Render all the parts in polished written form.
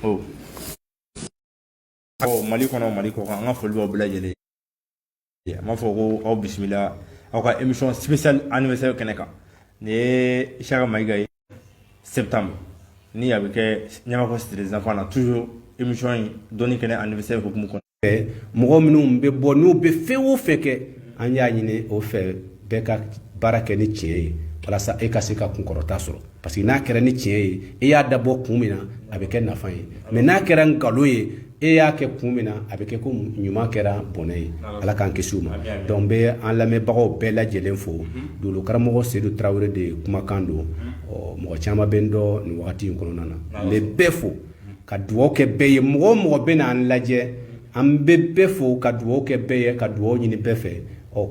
Oh. Oh, Mali kono Mali ko an ka foli b'aw bɛɛ lajɛlen ye. N b'a fɔ ko aw bisimila aw ka émission spéciale anniversaire kɛnɛ kan. Ni ye Isaka Mayiga ye septembre ni a bɛ kɛ Ɲamakɔ Cité des enfants na toujours émission in dɔnni kɛnɛ anniversaire hukumu kɔnɔ. Mɔgɔ minnu bɛ bɔ n'u bɛ fɛn o fɛn kɛ an y'a ɲini o fɛ bɛɛ ka baara kɛ ni tiɲɛ ye walasa e ka se ka kunkɔrɔta sɔrɔ parce que n'a kɛra ni tiɲɛ ye e y'a dabɔ kun min na a bɛ kɛ nafa ye mais n'a kɛra nkalon ye e y'a kɛ kun min na a bɛ kɛ ko ɲuman kɛra bɔnɛ ye ala k'an kisi u ma donc bɛ an lamɛnbagaw bɛɛ lajɛlen fo dolo karamɔgɔ Seydou Traoré de kumakan don mɔgɔ caman bɛ n dɔn nin wagati in kɔnɔna na n bɛ bɛɛ fo ka dugawu kɛ bɛɛ ye mɔgɔ o mɔgɔ bɛ n'an lajɛ an bɛ bɛɛ fo ka dugawu kɛ bɛɛ ye ka dugawu ɲini bɛɛ fɛ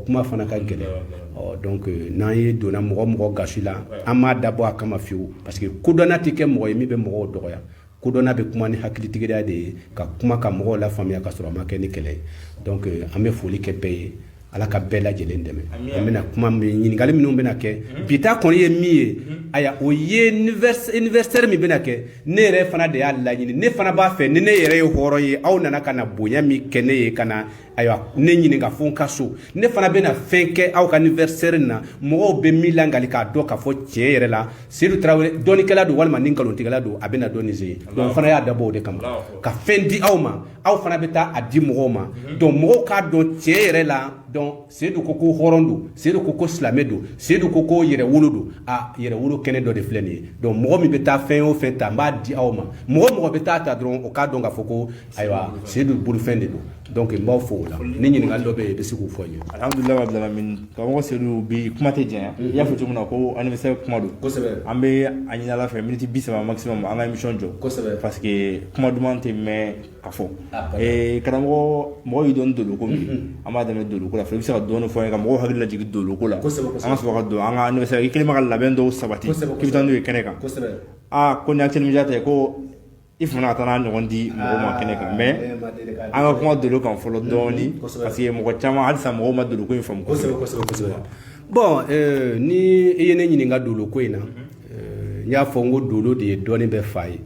kuma fana ka gɛlɛn donc n'an ye donna mɔgɔ mɔgɔ gasi la an m'a dabɔ a kama fiyewu parce que kodɔnna tɛ kɛ mɔgɔ ye min bɛ mɔgɔw dɔgɔya kodɔnna bɛ kuma ni hakilitigiya de ye ka kuma ka mɔgɔw lafaamuya ka sɔrɔ a ma kɛ ni kɛlɛ ye donc an bɛ foli kɛ bɛɛ ye ala ka bɛɛ lajɛlen dɛmɛ an bɛna kuma min ɲininkali minnu bɛna kɛ bi ta kɔni ye min ye aya o ye anniversaire min bɛna kɛ ne yɛrɛ fana de y'a laɲini ne fana b'a fɛ ni ne yɛrɛ ye hɔrɔn ye aw nana ka na bonya min kɛ ne ye ka na ayiwa ne ɲininka fo n ka so ne fana bɛna fɛn kɛ aw ka anniversaire na mɔgɔw bɛ min langali k'a dɔn k'a fɔ tiɲɛ yɛrɛ la Seydou Traoré dɔnnikɛla don walima ni nkalontigɛla don a bɛna dɔn nin se donc fana y'a dabɔ o de kama ka fɛn di aw ma aw fana bɛ taa a di mɔgɔw ma donc mɔgɔw k'a dɔn tiɲɛ yɛrɛ la donc Seydou ko ko hɔrɔn don Seydou ko ko silamɛ don Seydou ko ko yɛrɛwolo don yɛrɛwolo kɛnɛ dɔ de filɛ nin ye donc mɔgɔ min bɛ taa fɛn o fɛn ta n b'a di aw ma mɔgɔ mɔgɔ bɛ taa ta dɔrɔn o k'a dɔn k'a fɔ ko ayiwa Seydou bolofɛn de don donc n b'aw fo o la ni ɲininkali dɔ bɛ yen i bɛ se k'o fɔ n ye. Alhamdulilayi rabbil alamin karamɔgɔ Seydou bi kuma tɛ janya i y'a fɔ cogo min na ko anniversaire kuma don kosɛbɛ an bɛ a ɲini ala fɛ miniti 30 maximum an ka émission jɔ kosɛbɛ parce que kuma duman tɛ mɛn ka fɔ karamɔgɔ mɔgɔ y'i dɔn doloko min an b'a daminɛ doloko la fɛ i bɛ se ka dɔɔni fɔ an ye ka mɔgɔw hakili lajigin doloko la an ka sɔrɔ ka don an ka anniversaire i kelen bɛ ka labɛn dɔw sabati k'i bɛ taa n'u ye kɛnɛ kan ko ni actuellement jata ye ko i fana ka taa n'a ɲɔgɔn di mɔgɔw ma kɛnɛ kan mais an ka kuma dolo kan fɔlɔ dɔɔni parce que mɔgɔ caman halisa mɔgɔw ma doloko in faamu kosɛbɛ bon ni i ye ne ɲininka doloko in na n y'a fɔ n ko dolo de ye dɔɔni bɛ fa ye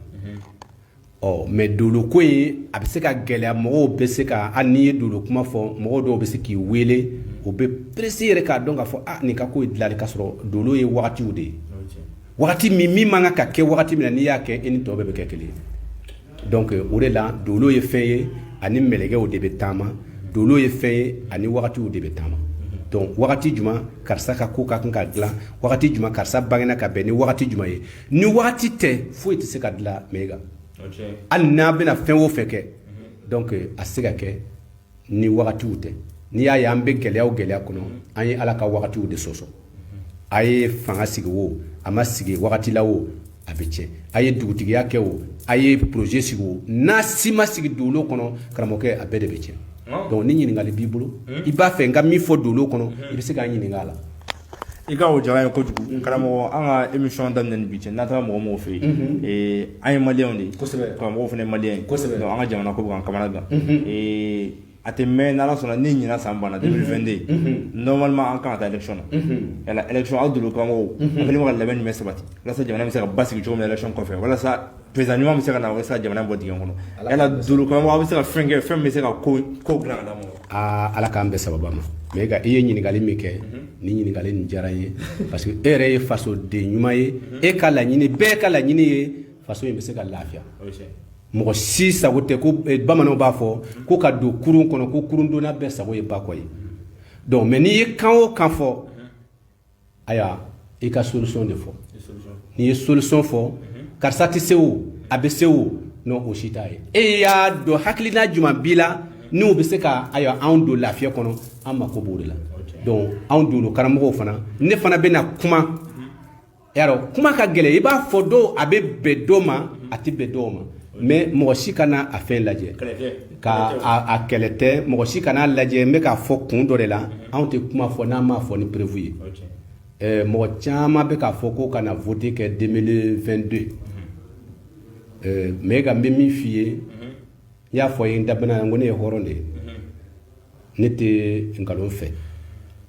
mais doloko in a bɛ se ka gɛlɛya mɔgɔw bɛ se ka hali n'i ye dolo kuma fɔ mɔgɔw dɔw bɛ se k'i wele o bɛ pressé yɛrɛ k'a dɔn k'a fɔ nin ka ko ye dilanli ka sɔrɔ dolo ye wagatiw de ye wagati min man ka kɛ wagati min na n'i y'a kɛ e ni tɔw bɛɛ bɛ kɛ kelen ye donc o de la dolo ye fɛn ye ani mɛlɛkɛw de bɛ taama dolo ye fɛn ye ani wagatiw de bɛ taama donc wagati juma karisa ka ko ka kan ka dilan wagati juma karisa bangena ka bɛn ni wagati juma ye ni wagati tɛ foyi tɛ se ka dilan Mayiga hali n'a bɛna fɛn o fɛn kɛ donc a se ka kɛ ni wagatiw tɛ n'i y'a ye an bɛ gɛlɛya kɔnɔ an ye ala ka wagatiw de sɔsɔ a ye fanga sigi o a ma sigi wagati la o a bɛ tiɲɛ a ye dugutigiya kɛ o a ye projet sigi o n'a si ma sigi dolo kɔnɔ karamɔgɔkɛ a bɛɛ de bɛ tiɲɛ donc ni ɲininkali b'i bolo i b'a fɛ n ka min fɔ dolo kɔnɔ i bɛ se k'a ɲininka a la i ka o diyara n ye kojugu karamɔgɔ an ka émission daminɛ ni bi cɛ n'an taara mɔgɔ mɔgɔw fɛ yen an ye maliyɛnw de ye karamɔgɔw fana ye maliyɛn ye donc an ka jamana ko bɛ k'an kamana gan a tɛ mɛn n'ala sɔnna ni ɲina san banna 2022 normalement an kan ka taa élection na yala élection aw dolo karamɔgɔw an kɛlen bɛ ka labɛn jumɛn sabati walasa jamana bɛ se ka basigi cogo min na élection kɔfɛ walasa président ɲuman bɛ se ka na walasa jamana bɔ dingɛ kɔnɔ yala dolo karamɔgɔ aw bɛ se ka fɛn kɛ fɛn min bɛ se ka ko dilan ka d'a ma ala k'an bɛɛ sababa ma mais i ye ɲininkali min kɛ ni ɲininkali nin diyara n ye parce que e yɛrɛ ye fasoden ɲuman ye e ka laɲini bɛɛ ka laɲini ye faso in bɛ se ka lafiya mɔgɔ si sago tɛ ko bamananw b'a fɔ ko ka don kurun kɔnɔ ko kurun donna bɛɛ sago ye ba kɔ ye donc mais n'i ye kan o kan fɔ ayiwa i ka solution de fɔ n'i ye solution fɔ karisa tɛ se o a bɛ se o non o si t'a ye e y'a dɔn hakilina jumɛn b'i la n'u bɛ se ka ayiwa anw don lafiya kɔnɔ an mako b'o de la donc anw dolo karamɔgɔw fana ne fana bɛna kuma yarɔ kuma ka gɛlɛn i b'a fɔ dɔw a bɛ bɛn dɔw ma a tɛ bɛn dɔw ma mais mɔgɔ si kana a fɛn lajɛ ka a kɛlɛ tɛ mɔgɔ si kana lajɛ n bɛ k'a fɔ kun dɔ de la anw tɛ kuma fɔ n'an m'a fɔ ni prévu ye mɔgɔ caman bɛ k'a fɔ ko kana voter kɛ 2022 mais ka n bɛ min f'i ye n y'a fɔ ye n dabana n ko ne ye hɔrɔn de ye ne tɛ nkalon fɛ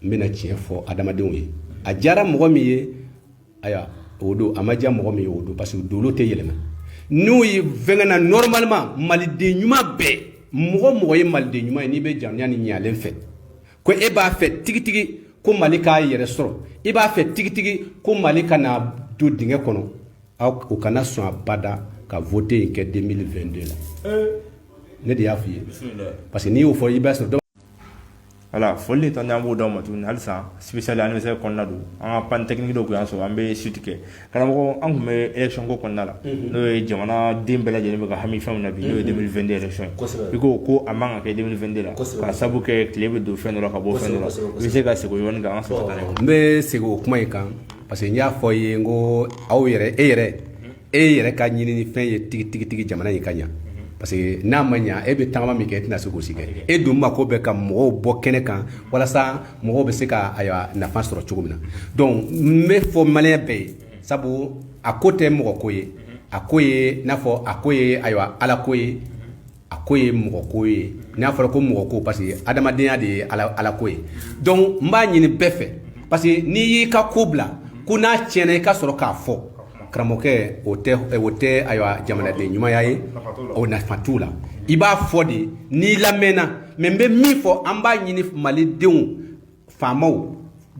n bɛna tiɲɛ fɔ adamadenw ye a diyara mɔgɔ min ye ayiwa o don a ma diya mɔgɔ min ye o don parce que dolo tɛ yɛlɛma n'u ye fɛngɛ normalement maliden ɲuman bɛɛ mɔgɔ ye maliden ɲuman ye n'i bɛ jamana ni ɲalen fɛ ko e b'a fɛ tigitigi ko Mali k'a yɛrɛ sɔrɔ i b'a fɛ tigitigi ko Mali ka na don dingɛ kɔnɔ o kana sɔn abada ka voter in kɛ 2022 la ne de y'a f'i ye parce que n'i y'o fɔ i b'a sɔrɔ voilà foli tan n'an b'o d'aw ma tuguni halisa spécial anniversaire kɔnɔna don an ka pan technique dɔw kun y'an sɔrɔ an bɛ suite kɛ karamɔgɔ an kun bɛ élection ko kɔnɔna la n'o ye jamana den bɛɛ lajɛlen bɛ ka hami fɛnw na bi n'o ye 2022 élection ye i ko a man ka kɛ 2022 la k'a sabu kɛ tile bɛ don fɛn dɔ la ka bɔ fɛn dɔ la i bɛ se ka segin o yɔrɔnin kan an sɔrɔ ka taa n'a ye. n bɛ segin o kuma in kan parce que n y'a fɔ i ye n ko aw yɛrɛ e yɛrɛ ka ɲini fɛn ye tigitigi jamana in ka ɲa parce que n'a ma ɲa e bɛ tagama min kɛ e tɛna se k'o si kɛ e dun mako bɛ ka mɔgɔw bɔ kɛnɛ kan walasa mɔgɔw bɛ se ka nafa sɔrɔ cogo min na donc n bɛ fɔ maliyɛn bɛɛ ye sabu a ko tɛ mɔgɔ ko ye a ko ye n'a fɔ a ko ye ala ko ye a ko ye mɔgɔ ko ye n'a fɔra ko mɔgɔ ko parce que adamadenya de ye ala ko ye donc n b'a ɲini bɛɛ fɛ parce que n'i y'i ka ko bila ko n'a tiɲɛna i ka sɔrɔ k'a fɔ karamɔgɔkɛ o tɛ jamanaden ɲumanya ye o nafa t'u la i b'a fɔ de n'i lamɛnna mais n bɛ min fɔ an b'a ɲini malidenw faamaw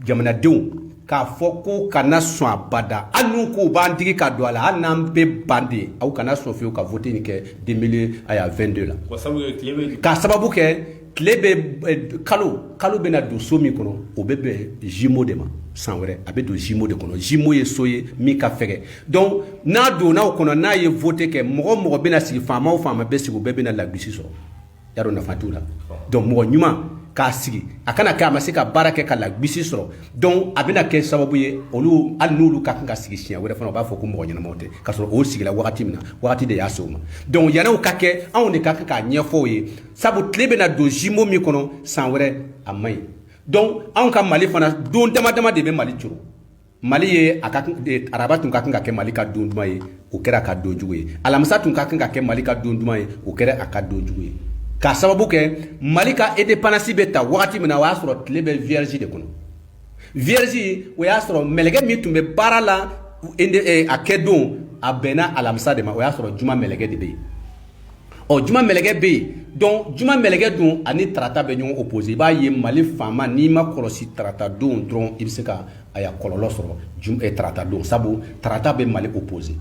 jamanadenw k'a fɔ ko kana sɔn abada hali n'u k'u b'an digi ka don a la hali n'an bɛ ban de aw kana sɔn fiyewu ka voter nin kɛ 2022 la k'a sababu kɛ tile bɛ kalo bɛna don so min kɔnɔ o bɛ bɛn jumeau de ma san wɛrɛ a bɛ don jumeau de kɔnɔ jumeau ye so ye min ka fɛgɛ donc n'a donnaw kɔnɔ n'a ye voter kɛ mɔgɔ bɛna sigi faama o faama bɛ sigi o bɛɛ bɛna lagosi sɔrɔ y'a dɔn nafa t'u la donc mɔgɔ ɲuman k'a sigi a kana kɛ a ma se ka baara kɛ ka lagosi sɔrɔ donc a bɛna kɛ sababu ye olu hali n'olu ka kan ka sigi siɲɛ wɛrɛ fana u b'a fɔ ko mɔgɔ ɲɛnamaw tɛ k'a sɔrɔ o sigila wagati min na wagati de y'a se o ma donc yan'o ka kɛ anw de ka kan k'a ɲɛfɔ o ye sabu tile bɛna don jumeau min kɔnɔ san wɛrɛ a man ɲi donc anw ka Mali fana don dama dama de bɛ Mali coro Mali ye araba tun ka kan ka kɛ Mali ka don duman ye o kɛra a ka don jugu ye alamisa tun ka kan ka kɛ Mali ka don duman ye o kɛra a ka don jugu ye k'a sababu kɛ Mali ka indépendance bɛ ta wagati min na o y'a sɔrɔ tile bɛ vierge de kɔnɔ vierge o y'a sɔrɔ mɛlɛkɛ min tun bɛ baara la a kɛ don a bɛnna alamisa de ma o y'a sɔrɔ juma mɛlɛkɛ de bɛ yen juma mɛlɛkɛ bɛ yen donc juma mɛlɛkɛ dun ani tarata bɛ ɲɔgɔn opposé i b'a ye Mali faama n'i ma kɔlɔsi tarata don dɔrɔn i bɛ se ka kɔlɔlɔ sɔrɔ tarata don sabu tarata bɛ Mali opposé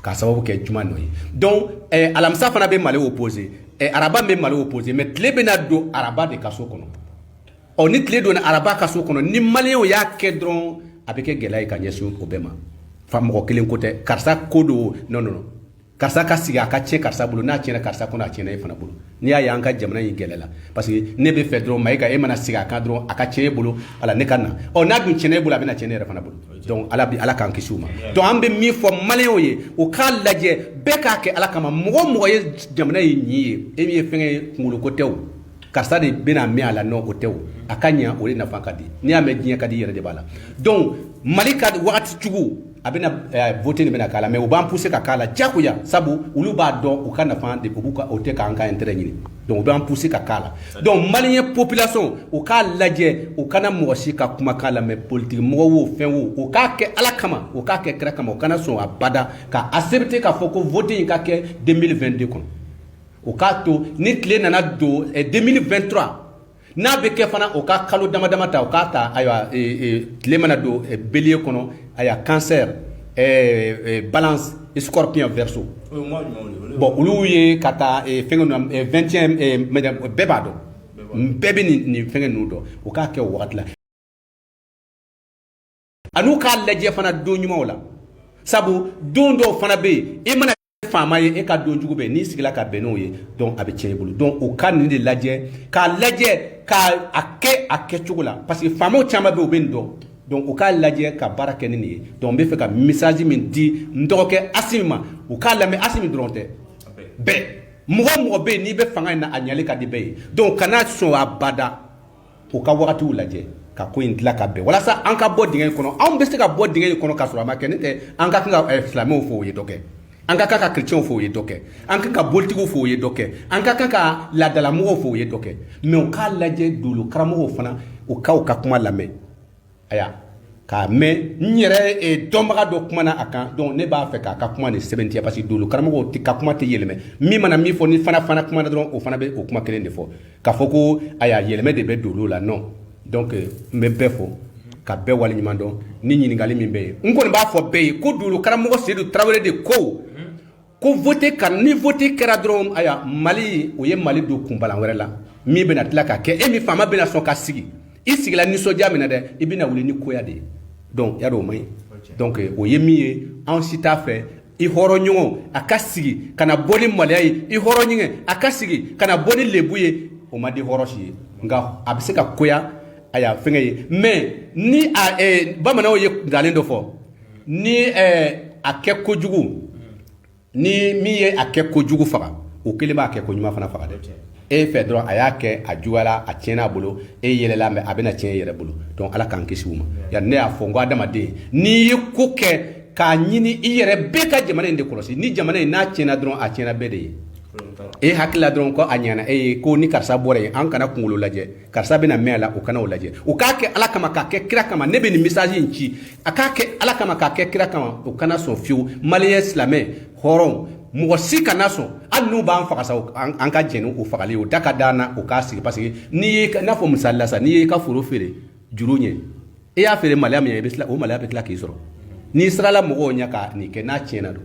k'a sababu kɛ juma nɔ ye donc alamisa fana bɛ Mali opposé araba bɛ Mali opposé mais tile bɛna don araba de ka so kɔnɔ ni tile donna araba ka so kɔnɔ ni maliyɛnw y'a kɛ dɔrɔn a bɛ kɛ gɛlɛya ye ka ɲɛsin o bɛɛ ma fa mɔgɔ kelen ko tɛ karisa ko don non karisa ka sigi a ka tiɲɛ karisa bolo n'a tiɲɛna karisa kɔnɔ a tiɲɛna e fana bolo n'i y'a ye an ka jamana in gɛlɛla parce que ne bɛ fɛ dɔrɔn Mayiga e mana sigi a kan dɔrɔn a ka tiɲɛ e bolo ala ne ka na n'a dun tiɲɛna e bolo a bɛna tiɲɛ ne yɛrɛ fana bolo donc ala k'an kisi o ma donc an bɛ min fɔ maliyɛnw ye o k'a lajɛ bɛɛ k'a kɛ ala kama mɔgɔ ye jamana ye ɲi ye e min ye fɛn ye kunkolo ko tɛ o karisa de bɛna mɛn a la non o tɛ o a ka ɲɛ o de nafa ka di n'i y'a mɛn diɲɛ ka di i yɛrɛ de b'a la donc Mali ka wagati jugu a bɛna voter de bɛna k'a la mais u b'an pousser ka k'a la diyagoya sabu olu b'a dɔn u ka nafa de o tɛ k'an ka intérêt ɲini donc u b'an pousser ka k'a la donc maliyɛn population u k'a lajɛ u kana mɔgɔ si ka kumakan lamɛn politique mɔgɔ wo fɛn wo o k'a kɛ ala kama o k'a kɛ kira kama o kana sɔn abada ka accepter k'a fɔ ko voter in ka kɛ 2022 kɔnɔ o k'a to ni tile nana don 2023 n'a bɛ kɛ fana o ka kalo dama dama ta o k'a ta ayiwa tile mana don bélier kɔnɔ ayiwa cancer balance scorpion verseau bon olu ye ka taa fɛngɛ na 21 bɛɛ b'a dɔn bɛɛ bɛ nin fɛngɛ ninnu dɔn o k'a kɛ o wagati la an'u k'a lajɛ fana don ɲumanw la sabu don dɔw fana bɛ yen e mana faama ye e ka don jugu bɛ n'i sigila ka bɛn n'o ye donc a bɛ tiɲɛ i bolo donc o ka nin de lajɛ k'a lajɛ k'a kɛ a kɛcogo la parce que faamaw caman bɛ yen u bɛ nin dɔn donc u k'a lajɛ ka baara kɛ ni nin ye donc n bɛ fɛ ka message min di n dɔgɔkɛ Asimi ma u k'a lamɛn Asimi dɔrɔn tɛ bɛɛ mɔgɔ bɛ yen n'i bɛ fanga in na a ɲali ka di bɛɛ ye donc kana sɔn abada u ka wagatiw lajɛ ka ko in dilan ka bɛn walasa an ka bɔ dingɛ in kɔnɔ anw bɛ se ka bɔ dingɛ in kɔnɔ k'a sɔrɔ a ma kɛ ne tɛ an ka kan ka silamɛw fɔ o ye dɔ kɛ an ka kan ka chrétiens fɔ o ye dɔ kɛ an ka kan ka bolitigiw fɔ o ye dɔ kɛ an ka kan ka laadalamɔgɔw fɔ o ye dɔ kɛ mais u k'a lajɛ dolo karamɔgɔw fana u ka kuma lamɛn aya ka mɛ n yɛrɛ dɔnbaga dɔ kumana a kan donc ne b'a fɛ k'a ka kuma nin sɛbɛntiya parce que dolo karamɔgɔw ka kuma tɛ yɛlɛmɛ min mana min fɔ ni fana kumana dɔrɔn o fana bɛ o kuma kelen de fɔ k'a fɔ ko aya yɛlɛmɛ de bɛ dolo la non donc n bɛ bɛɛ fɔ ka bɛɛ waleɲuman dɔn ni ɲininkali min bɛ yen n kɔni b'a fɔ bɛɛ ye ko dolo karamɔgɔ Seydou Tarawele de ko vote kan ni vote kɛra dɔrɔn aya Mali o ye Mali don kunbalan wɛrɛ la min bɛna tila ka kɛ min faama bɛna sɔn ka sigi i sigila nisɔndiya min na dɛ i bɛna wuli ni koya de ye donc y'a dɔn o man ɲi donc o ye min ye anw si t'a fɛ i hɔrɔnɲɔgɔn a ka sigi ka na bɔ ni maloya ye i hɔrɔnɲɔgɔn a ka sigi ka na bɔ ni lebu ye o ma di hɔrɔn si ye nka a bɛ se ka koya a y'a fɛngɛ ye mais ni bamananw ye dalen dɔ fɔ ni a kɛ kojugu ni min ye a kɛ kojugu faga o kelen b'a kɛ koɲuman fana faga dɛ e fɛ dɔrɔn a y'a kɛ a juguyala a tiɲɛna a bolo e yɛlɛla mais a bɛna tiɲɛ e yɛrɛ bolo donc ala k'an kisi u ma yani ne y'a fɔ n ko adamaden n'i ye ko kɛ k'a ɲini i yɛrɛ bɛɛ ka jamana in de kɔlɔsi ni jamana in n'a tiɲɛna dɔrɔn a tiɲɛna bɛɛ de ye e hakilila dɔrɔn ko a ɲɛna e ye ko ni karisa bɔra yen an kana kunkolo lajɛ karisa bɛna mɛn a la o kana o lajɛ o k'a kɛ ala kama k'a kɛ kira kama ne bɛ nin message in ci a k'a kɛ ala kama k'a kɛ kira kama o kana sɔn fiyewu maliyɛn silamɛ hɔrɔn mɔgɔ si kana sɔn hali n'u b'an faga sa an ka jɛn o fagali o da ka d'an na o k'a sigi parce que n'i ye n'a fɔ misali la sa n'i ye ka foro feere juru ɲɛ e y'a feere maloya min ye o maloya bɛ tila k'i sɔrɔ n'i sirala mɔgɔw ɲɛ ka nin kɛ n'a tiɲɛna don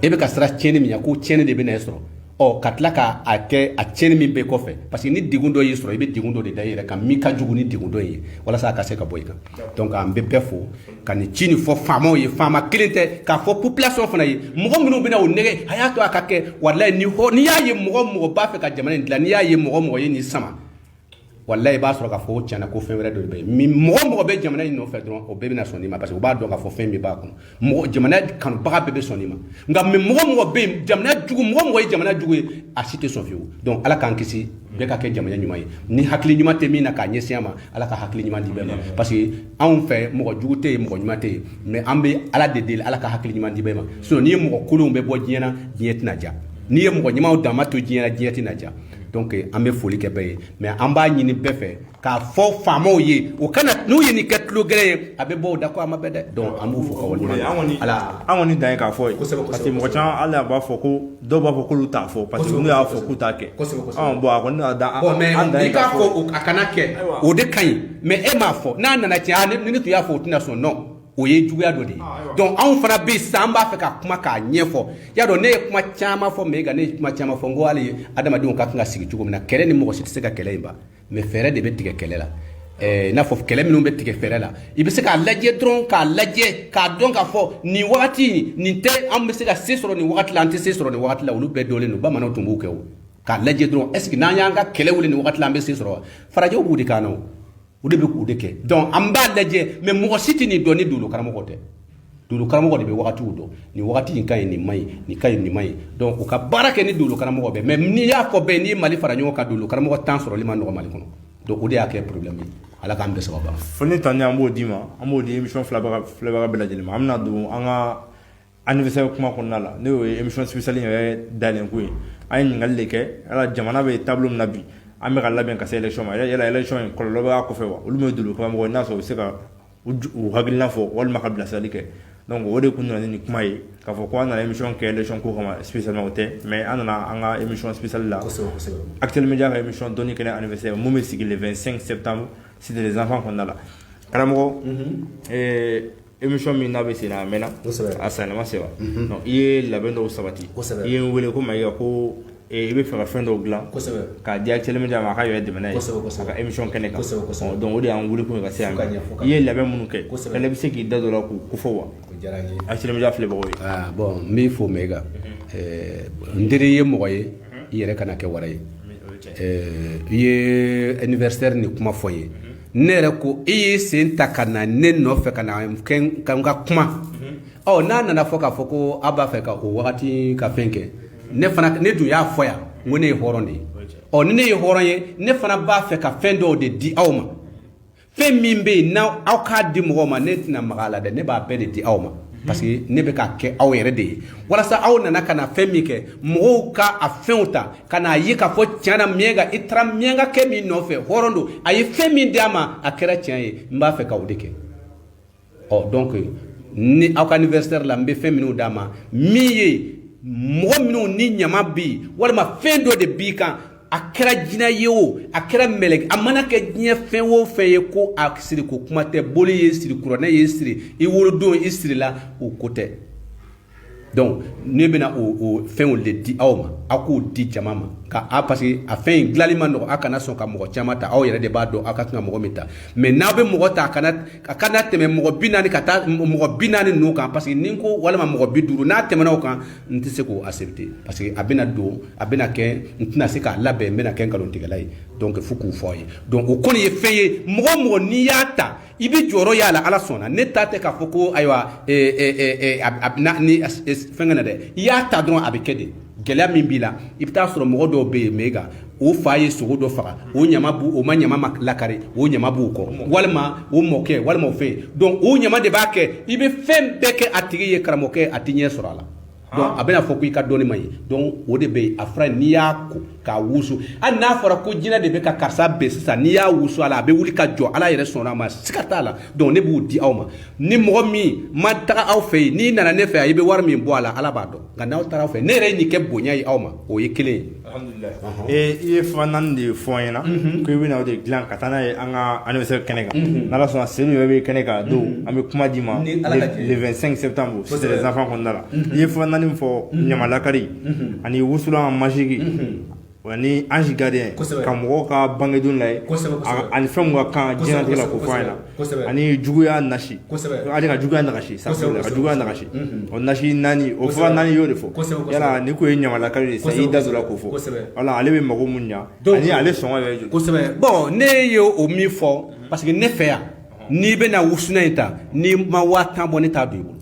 e bɛ ka sira tiɲɛni min ɲɛ ko tiɲɛni de bɛ na e sɔrɔ ɔ ka tila k'a kɛ a tiɲɛni min bɛ kɔfɛ parce que ni degun dɔ y'i sɔrɔ i bɛ degun dɔ de da i yɛrɛ kan min ka jugu ni degun dɔ in ye walasa a ka se ka bɔ i kan donc an bɛ bɛɛ fo ka nin ci nin fɔ faamaw ye faama kelen tɛ k'a fɔ population fana ye mɔgɔ minnu bɛna o nɛgɛ a y'a to a ka kɛ walayi n'i y'a ye mɔgɔ b'a fɛ ka jamana in dilan n'i y'a ye mɔgɔ ye nin sama walayi i b'a sɔrɔ k'a fɔ tiɲɛna ko fɛn wɛrɛ dɔ de bɛ yen mɔgɔ bɛ jamana in nɔfɛ dɔrɔn o bɛɛ bɛna sɔn nin ma parce que u b'a dɔn k'a fɔ fɛn min b'a kɔnɔ jamana kanubaga bɛɛ bɛ sɔn nin ma nka mɔgɔ bɛ yen jamana jugu mɔgɔ ye jamana jugu ye a si tɛ sɔn fiyewu donc ala k'an kisi bɛɛ ka kɛ jamana ɲuman ye ni hakili ɲuman tɛ min na k'a ɲɛsin a ma ala ka hakili ɲuman di bɛɛ ma parce que anw fɛ mɔgɔ jugu tɛ yen mɔgɔ ɲuman tɛ yen mais an bɛ ala de deli ala ka hakili ɲuman di bɛɛ ma sinon n'i ye mɔgɔ kolonw bɛ bɔ diɲɛ na diɲɛ tɛna diya n'i ye mɔgɔ ɲumanw dama to diɲɛ na diɲɛ tɛna diya donc an bɛ foli kɛ bɛɛ ye mais an b'a ɲini bɛɛ fɛ k'a fɔ faamaw ye o kana n'u ye nin kɛ tulo gɛlɛn ye a bɛ bɔ o da ko a ma bɛɛ dɛ donc an b'u fɔ ka waleɲuman an kɔni dan ye k'a fɔ ye parce que mɔgɔ caman hali a b'a fɔ ko dɔw b'a fɔ k'olu t'a fɔ parce que n'u y'a fɔ k'u t'a kɛ bon a kɔni mais i k'a fɔ a kana kɛ o de ka ɲi mais e m'a fɔ n'a nana tiɲɛ ni ne tun y'a fɔ o tɛna sɔn non o ye juguya dɔ de ye donc anw fana bɛ yen sisan an b'a fɛ ka kuma k'a ɲɛfɔ y'a dɔn ne ye kuma caman fɔ mais ne ye kuma caman fɔ n ko hali adamadenw ka kan ka sigi cogo min na kɛlɛ ni mɔgɔ si tɛ se ka kɛlɛ in ban mais fɛɛrɛ de bɛ tigɛ kɛlɛ la i n'a fɔ kɛlɛ minnu bɛ tigɛ fɛɛrɛ la i bɛ se k'a lajɛ dɔrɔn k'a lajɛ k'a dɔn k'a fɔ nin wagati nin tɛ an bɛ se ka se sɔrɔ nin wagati la an tɛ se sɔrɔ nin wagati la olu bɛɛ dɔlen don bamananw tun b'o kɛ o k'a lajɛ dɔrɔn est ce que n'an y'an ka kɛlɛ wuli nin wagati la an bɛ se sɔrɔ wa farajɛw b'u de kan na o de bɛ k'u de kɛ donc an b'a lajɛ mais mɔgɔ si tɛ nin dɔn ni dolo karamɔgɔ tɛ dolo karamɔgɔ de bɛ wagatiw dɔn nin wagati in ka ɲi nin man ɲi nin ka ɲi nin man ɲi donc u ka baara kɛ ni dolo karamɔgɔ bɛɛ mais n'i y'a fɔ bɛɛ n'i ye Mali fara ɲɔgɔn kan dolo karamɔgɔ 10 sɔrɔli ma nɔgɔ Mali kɔnɔ donc o de y'a kɛ problème ye ala k'an bɛɛ sababu foni tan an b'o d'i ma an b'o di émission filɛbaga bɛɛ lajɛlen ma an bɛna don an ka anniversaire kuma kɔnɔna la ne y'o ye émission spéciale yɛrɛ dalen ko ye an ye ɲininkali de kɛ ala jamana bɛ tableau min na bi an bɛ ka labɛn ka se élection ma yala élection in kɔlɔlɔ b'a kɔfɛ wa olu min ye dolo karamɔgɔ ye n'a sɔrɔ u bɛ se ka u hakilina fɔ walima ka bilasirali kɛ donc o de kun nana ni kuma ye k'a fɔ ko an nana émission kɛ élection ko kama spécialement o tɛ mais an nana an ka émission spéciale la Actuel Media ka émission dɔnni kɛnɛ anniversaire mun bɛ sigi le 25 septembre c'était les enfants kɔnɔna la karamɔgɔ émission min n'a bɛ sen na a mɛnna a sanni se wa donc i ye labɛn dɔw sabati i ye n wele ko Mayiga ko i bɛ fɛ ka fɛn dɔw dilan k'a di Actuel Media ma a ka yɛrɛ dɛmɛ n'a ye a ka émission kɛnɛ kan donc o de y'an wele kun ka se yan i ye labɛn minnu kɛ fɛnɛ bɛ se k'i da dɔ la k'u kofɔ wa Actuel Media filɛbagaw ye bon n b'i fo Mayiga n teri ye mɔgɔ ye i yɛrɛ kana kɛ wara ye i ye anniversaire ni kuma fɔ n ye ne yɛrɛ ko i ye sen ta ka na ne nɔfɛ ka na n ka kuma n'a nana fɔ k'a fɔ ko a b'a fɛ ka o wagati ka fɛn kɛ ne dun y'a fɔ yan n ko ne ye hɔrɔn de ye ni ne ye hɔrɔn ye ne fana b'a fɛ ka fɛn dɔw de di aw ma fɛn min bɛ yen n'aw k'a di mɔgɔw ma ne tɛna maga a la dɛ ne b'a bɛɛ de di aw ma parce que ne bɛ ka kɛ aw yɛrɛ de ye walasa aw nana ka na fɛn min kɛ mɔgɔw ka a fɛnw ta ka n'a ye k'a fɔ tiɲɛ na miɛnka i taara miɛnka kɛ min nɔfɛ hɔrɔn don a ye fɛn min d'a ma a kɛra tiɲɛ ye n b'a fɛ k'aw de kɛ donc ni aw ka anniversaire la n bɛ fɛn minnu d'a ma min ye mɔgɔ minnu ni ɲama bi walima fɛn dɔ de b'i kan a kɛra jinɛ ye o a kɛra mɛlɛkɛ a mana kɛ diɲɛ fɛn o fɛn ye ko a siri ko kuma tɛ boli ye siri kuranɛ ye siri i wolodon i sirila o ko tɛ donc ne bɛna o fɛnw de di aw ma aw k'o di jama ma parce que a fɛn in dilanli ma nɔgɔ aw kana sɔn ka mɔgɔ caman ta aw yɛrɛ de b'a dɔn aw ka kan ka mɔgɔ min ta mais n'aw bɛ mɔgɔ ta a kana tɛmɛ mɔgɔ 40 ka taa mɔgɔ 40 ninnu kan parce que ni n ko walima mɔgɔ 50 n'a tɛmɛna o kan n tɛ se k'o accepter parce que a bɛna don a bɛna kɛ n tɛna se k'a labɛn n bɛna kɛ nkalontigɛla ye donc fo k'o fɔ aw ye donc o kɔni ye fɛn ye mɔgɔ o mɔgɔ n'i y'a ta i bɛ jɔyɔrɔ y'a la ala sɔnna ne ta tɛ k'a fɔ ko ayiwa ni fɛn na dɛ i y'a ta dɔrɔn a bɛ kɛ de gɛlɛya min b'i la i bɛ taa sɔrɔ mɔgɔ dɔw bɛ yen mɛga o fa ye sogo dɔ faga o ma ɲama lakari o ɲama b'u kɔ walima o mɔkɛ walima o fɛn donc o ɲama de b'a kɛ i bɛ fɛn bɛɛ kɛ a tigi ye karamɔgɔkɛ a tɛ ɲɛ sɔrɔ a la donc a bɛna fɔ ko i ka dɔnni ma ye donc o de bɛ yen a fɔra n'i y'a ko k'a wusu hali n'a fɔra ko jinɛ de bɛ ka karisa bɛn sisan n'i y'a wusu a la a bɛ wuli ka jɔ ala yɛrɛ sɔnna a ma siga t'a la donc ne b'o di aw ma ni mɔgɔ min ma taga aw fɛ yen n'i nana ne fɛ yan i bɛ wari min bɔ a la ala b'a dɔn nka n'aw taara aw fɛ ne yɛrɛ ye nin kɛ bonya ye aw ma o ye kelen ye. Alhamdulillah. I ye fan naani de fɔ an ɲɛna ko i bɛna o de dilan ka taa n'a ye an ka anniversaire kɛnɛ kan n'ala sɔnna Seydou yɛrɛ bɛ kɛnɛ kan don an bɛ kuma d'i ma le 25 septembre c'est les enfants kɔnɔna la i ye fan naani fɔ ɲamalakari ani wusulan masigi ani ange gardien ka mɔgɔw ka bangedon lajɛ ani fɛn mun ka kan diɲɛlatigɛ la k'o fɔ an ɲɛna ani juguya nasi ale ka juguya nagasi ka juguya nagasi o nasi naani o fɔra naani y'o de fɔ yala ni ko ye ɲamalakari de sisan i da donna k'o fɔ wala ale bɛ mago mun ɲa ani ale sɔngɔ yɛrɛ joli kosɛbɛ bon ne ye o min fɔ parce que ne fɛ yan n'i bɛna wusuna in ta n'i ma 1000 bɔ ne t'a don i bolo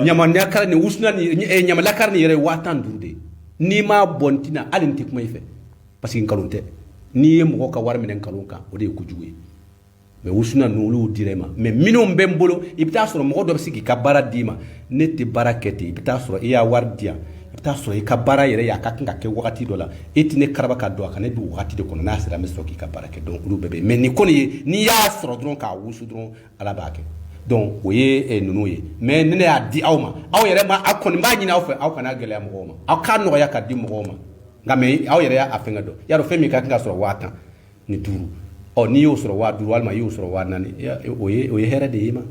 ɲamalakari ni wusuna ni ɲamalakari ni yɛrɛ ye 5000 de n'i ma bɔ n tɛna hali n tɛ kuma i fɛ parce que nkalon tɛ n'i ye mɔgɔ ka wari minɛ nkalon kan o de ye kojugu ye mais wusuna ninnu olu dira i ma mais minnu bɛ n bolo i bɛ taa sɔrɔ mɔgɔ dɔ bɛ se k'i ka baara d'i ma ne tɛ baara kɛ ten i bɛ taa sɔrɔ i y'a wari di yan i bɛ taa sɔrɔ i ka baara yɛrɛ a ka kan ka kɛ wagati dɔ la e tɛ ne karaba ka don a kan ne bɛ wagati de kɔnɔ n'a sera n bɛ sɔrɔ k'i ka baara kɛ donc olu bɛɛ bɛ yen mais nin kɔni ye n'i y'a sɔrɔ dɔrɔn k'a wusu dɔrɔn ala b'a kɛ donc o ye ninnu ye mais ne y'a di aw ma aw yɛrɛ ma aw kɔni b'a ɲini aw fɛ aw kana gɛlɛya mɔgɔw ma aw k'a nɔgɔya ka di mɔgɔw ma nka mais aw yɛrɛ y'a fɛngɛ dɔn y'a dɔn fɛn min ka kan ka sɔrɔ 1000 ni 5 n'i y'o sɔrɔ 5000 walima i y'o sɔrɔ 4000 o ye hɛrɛ de ye ma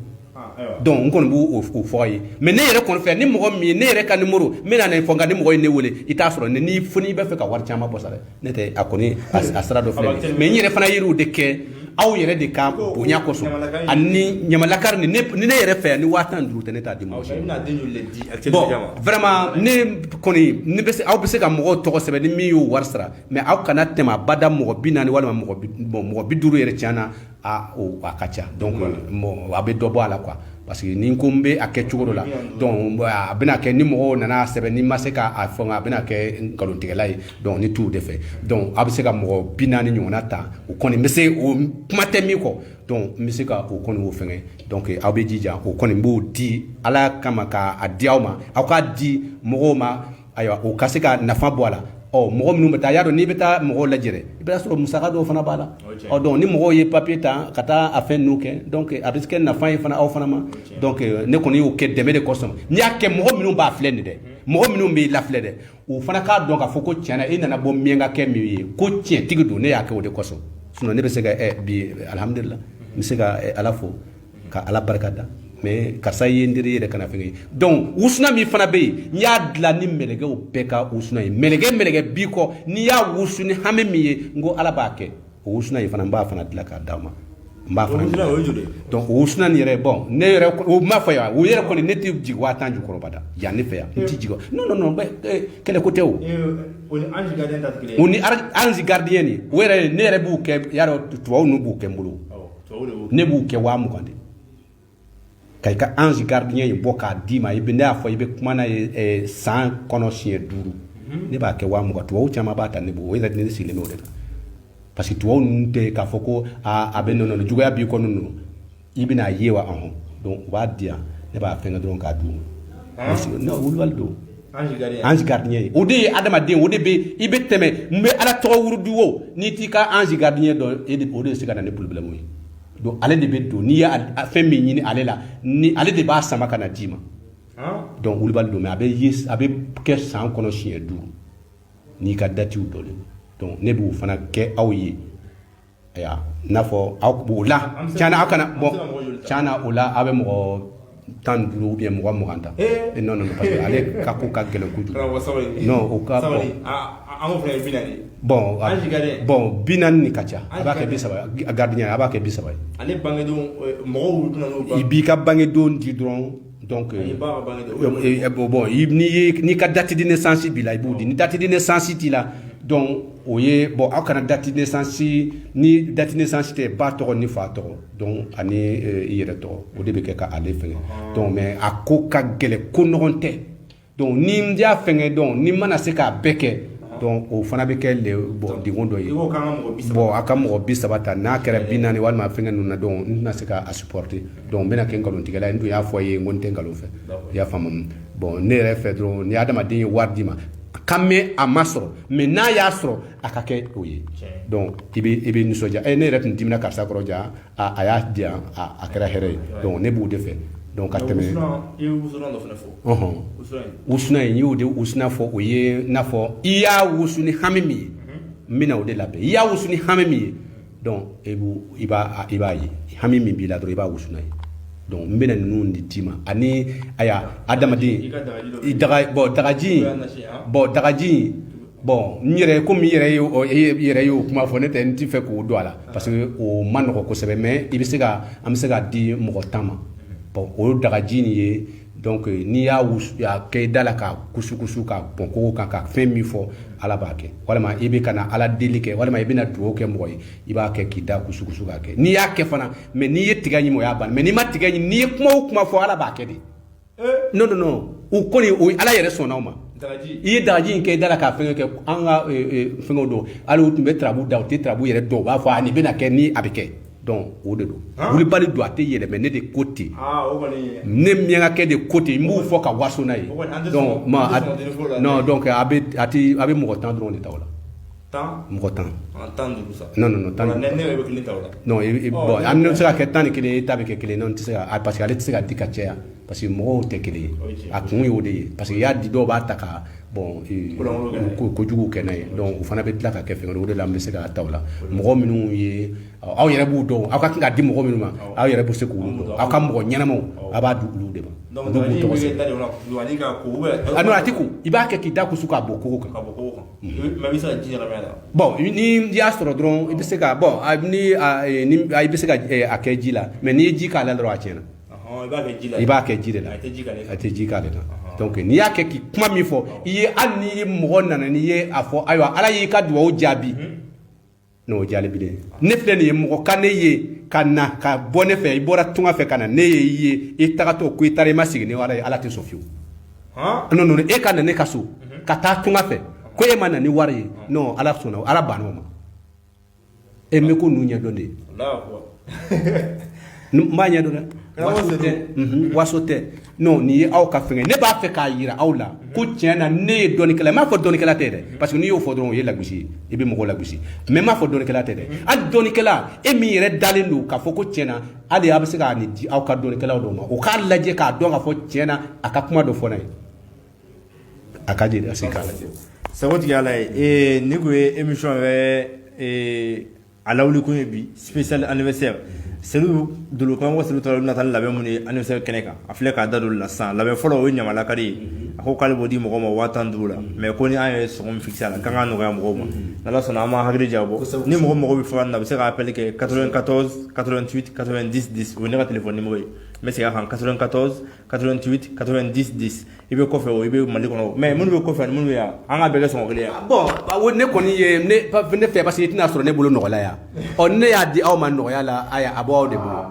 donc n kɔni b'o fɔ aw ye mais ne yɛrɛ kɔni fɛ ni mɔgɔ min ye ne yɛrɛ ka numéro n bɛna nin fɔ nka ni mɔgɔ ye ne wele i t'a sɔrɔ ni fo n'i bɛ fɛ ka wari caman bɔ sa dɛ ne tɛ a kɔni a sira dɔ filɛ mais n yɛrɛ fana yiriw de kɛ aw yɛrɛ de ka bonya kosɔn ani ɲamalakari ni ne yɛrɛ fɛ yan ni 5000 tɛ ne t'a di mɔgɔ si bon vraiment ne kɔni aw bɛ se ka mɔgɔw tɔgɔ sɛbɛn ni min y'o wari sara mais aw kana tɛmɛ a bada mɔgɔ 40 walima mɔgɔ 50 yɛrɛ tiɲɛna a ka ca donc a bɛ dɔ bɔ a la quoi parce que ni ko n bɛ a kɛ cogo dɔ la donc a bɛna kɛ ni mɔgɔw nana sɛbɛn ni ma se k'a fɔ a bɛna kɛ nkalontigɛla ye donc ni t'o de fɛ donc a bɛ se ka mɔgɔ 40 ɲɔgɔnna ta o kɔni n bɛ se o kuma tɛ min kɔ donc n bɛ se ka o kɔni o fɛngɛ donc aw bɛ jija o kɔni n b'o di ala kama k'a di aw ma aw k'a di mɔgɔw ma ayiwa o ka se ka nafa bɔ a la mɔgɔ minnu bɛ taa y'a dɔn n'i bɛ taa mɔgɔw lajɛ i bɛ sɔrɔ musaka dɔw fana b'a la donc ni mɔgɔw ye papier ta ka taa a fɛn ninnu kɛ donc a bɛ se kɛ nafa ye fana aw fana ma donc ne kɔni y'o kɛ dɛmɛ de kosɔn n'i y'a kɛ mɔgɔ minnu b'a filɛ nin dɛ mɔgɔ minnu b'i lafilɛ dɛ o fana k'a dɔn k'a fɔ ko tiɲɛna e nana bɔ miɛnka kɛ min ye ko tiɲɛtigi don ne y'a kɛ o de kosɔn sinon ne bɛ se ka bi alhamdulillah n bɛ se ka ala fo ka ala barika da mais karisa ye n teri yɛrɛ kana fɛngɛ donc wusuna min fana bɛ yen n y'a dilan ni mɛlɛkɛw bɛɛ ka wusuna ye mɛlɛkɛ b'i kɔ n'i y'a wusu ni hami min ye n ko ala b'a kɛ o wusuna in fana n b'a fana dilan k'a d'aw ma n b'a fana donc o wusuna nin yɛrɛ bon ne yɛrɛ o m'a fɔ yan o yɛrɛ kɔni ne tɛ jigin 5000 jukɔrɔba da yan ne fɛ yan n tɛ jigin non kɛlɛ ko tɛ o ni ange gardien nin o yɛrɛ ne yɛrɛ b'u kɛ y'a dɔn tubabu ninnu b'u kɛ n bolo ne b'u kɛ 20,000 de ka ka ange gardien ye bɔ k'a d'i ma i bɛ ne y'a fɔ i bɛ kuma n'a ye san kɔnɔ siɲɛ 5 ne b'a kɛ 20,000 tubabu caman b'a ta ne bolo o yɛrɛ ne sigilen bɛ o de kan parce que tubabu ninnu tɛ k'a fɔ ko a bɛ nɔnɔ juguya b'i kɔnɔ ninnu i bɛna ye wa donc u b'a di yan ne b'a fɛngɛ dɔrɔn k'a d'u ma non wulibali don ange gardien o de ye adamaden o de bɛ i bɛ tɛmɛ n bɛ ala tɔgɔ wurudu o n'i t'i ka ange gardien dɔn o de bɛ se ka na ni problème ye donc ale de bɛ don n'i ye fɛn min ɲini ale la ni ale de b'a sama ka na d'i ma donc wulibali don mais a bɛ kɛ san kɔnɔ siɲɛ 5 n'i ka datiw dɔnlen donc ne b'o fana kɛ aw ye aya n'a fɔ aw b'o la tiɲɛna aw kana bon tiɲɛna o la aw bɛ mɔgɔ 15 ou bien mɔgɔ 20 ta non parce que ale ka ko ka gɛlɛn kojugu non o ka bon binani ni ka ca a b'a kɛ 30 gardien a b'a kɛ 30 ale bangedon mɔgɔw i b'i ka bangedon di dɔrɔn donc bon ni ka date de naissance b'i la i b'o di ni date de naissance t'i la donc o ye bon aw kana date de naissance ni date de naissance tɛ ba tɔgɔ ni fa tɔgɔ donc ani i yɛrɛ tɔgɔ o de bɛ kɛ ka ale fɛngɛ donc mais a ko ka gɛlɛn ko nɔgɔn tɛ donc ni n y'a fɛngɛ donc ni mana se k'a bɛɛ kɛ donc o fana bɛ kɛ bon degun dɔ ye bon a ka mɔgɔ 30 ta n'a kɛra 40 walima fɛngɛ ninnu na donc n tɛna se ka supporter donc n bɛna kɛ nkalontigɛla ye n tun y'a fɔ a ye n ko n tɛ nkalon fɛ i y'a faamu bon ne yɛrɛ fɛ dɔrɔn ni adamaden ye wari d'i ma ka mɛn a ma sɔrɔ mais n'a y'a sɔrɔ a ka kɛ o ye donc i bɛ nisɔndiya ne yɛrɛ tun dimina karisa kɔrɔ ja a y'a di yan a kɛra hɛrɛ ye donc ne b'o de fɛ donc ka tɛmɛ wusuna in n y'o de wusuna fɔ o ye n'a fɔ i y'a wusu ni hami min ye n bɛna o de labɛn i y'a wusu ni hami min ye donc i b'a ye hami min b'i la dɔrɔn i b'a wusu n'a ye donc n bɛna ninnu de d'i ma ani aya adamaden dagaji bon n yɛrɛ komi i yɛrɛ y'o kuma fɔ ne tɛ n t'i fɛ k'o don a la parce que o ma nɔgɔ kosɛbɛ mais an bɛ se k'a di mɔgɔ 10 ma bon o dagaji nin ye donc n'i y'a kɛ i da la ka kusukusu ka bɔn kogo kan ka fɛn min fɔ ala b'a kɛ walima i bɛ ka na ala deli kɛ walima i bɛna dugawu kɛ mɔgɔ ye i b'a kɛ k'i da kusukusu k'a kɛ n'i y'a kɛ fana mais n'i ye tigɛ ɲimi o y'a ban mais n'i ma tigɛ ɲimi n'i ye kuma o kuma fɔ ala b'a kɛ de non o kɔni o ala yɛrɛ sɔnna o ma i ye dagaji in kɛ i da la k'a fɛn kɛ an ka fɛngɛw dɔn hali u tun bɛ tarabu da u tɛ tarabu yɛrɛ dɔn u b'a fɔ a nin bɛna kɛ ni a bɛ kɛ donc o de don wulibali don a tɛ yɛlɛmɛ ne de ko ten ne miɲanka kɛ de ko ten n b'u fɔ ka waso n'a ye donc non donc a bɛ mɔgɔ 10 dɔrɔn de ta o la mɔgɔ 10 non bon an bɛ se ka kɛ 11 e ta bɛ kɛ 1 non tɛ se ka parce que ale tɛ se ka di ka caya parce que mɔgɔw tɛ kelen ye a kun ye o de ye parce que i y'a di dɔw b'a ta ka bon kojugu kɛ n'a ye donc o fana bɛ tila ka kɛ fɛn o de la an bɛ se ka ta o la mɔgɔ minnu ye aw yɛrɛ b'u dɔn aw ka kan ka di mɔgɔ minnu ma aw yɛrɛ bɛ se k'olu dɔn aw ka mɔgɔ ɲɛnamaw a b'a di olu de ma olu b'u tɔgɔ sɛbɛn a tɛ ko i b'a kɛ k'i da kusu k'a bɔ kogo kan bon ni y'a sɔrɔ dɔrɔn i bɛ se ka bon ni i bɛ se ka a kɛ ji la mais n'i ye ji k'a la dɔrɔn a tiɲɛna i b'a kɛ ji de la a tɛ ji k'ale la donc n'i y'a kɛ k'i kuma min fɔ i ye hali n'i ye mɔgɔ nana n'i ye a fɔ ayiwa ala y'i ka dugawu jaabi n'o jaabi de ne filɛ nin ye mɔgɔ ka ne ye ka na ka bɔ ne fɛ i bɔra tunga fɛ ka na ne ye i ye i tagatɔ ko i taara i ma sigi ni ala ye ala tɛ sɔn fiyewu non e ka na ne ka so ka taa tunga fɛ ko e ma na ni wari ye non ala sɔnna ala banna o ma e mɛ ko ninnu ɲɛdɔn de ye n b'a ɲɛdɔn dɛ waso tɛ non nin ye aw ka fɛngɛ ne b'a fɛ k'a yira aw la ko tiɲɛ na ne ye dɔnnikɛla n m'a fɔ dɔnnikɛla tɛ dɛ parce que n'i y'o fɔ dɔrɔn o ye lagosi ye i bɛ mɔgɔw lagosi mais n m'a fɔ dɔnnikɛla tɛ dɛ hali dɔnnikɛla e min yɛrɛ dalen don k'a fɔ ko tiɲɛ na hali a bɛ se k'a nin di aw ka dɔnnikɛlaw dɔw ma o k'a lajɛ k'a dɔn k'a fɔ tiɲɛ na a ka kuma dɔ fɔ n'a ye a ka di a se k'a lajɛ sagotigi ala ye ni ko ye émission yɛrɛ a lawuli kun ye bi spécial anniversaire Selu dolo kan ko Selu tɔrɔ bɛna taa labɛn mun ye anniversaire kɛnɛ kan a filɛ k'a da don la sisan labɛn fɔlɔ o ye ɲamalakari ye a ko k'ale b'o di mɔgɔw ma 15,000 la mais ko ni an ye sɔngɔ min fixé a la k'an k'a nɔgɔya mɔgɔw ma n'ala sɔnna an m'an hakili jabɔ ni mɔgɔ bɛ fɔ na a bɛ se ka appel kɛ 94 88 90 10 o ye ne ka téléphone numéro ye n bɛ segin a kan 94 88 90 10 i bɛ kɔfɛ o i bɛ Mali kɔnɔ mais minnu bɛ kɔfɛ ani minnu bɛ yan an ka bɛɛ kɛ sɔngɔ kelen ye bon ne kɔni ye ne fɛ parce que i tɛna sɔrɔ ne bolo nɔgɔya yan ɔ ne y'a di aw ma nɔgɔya la a bɔ aw de bolo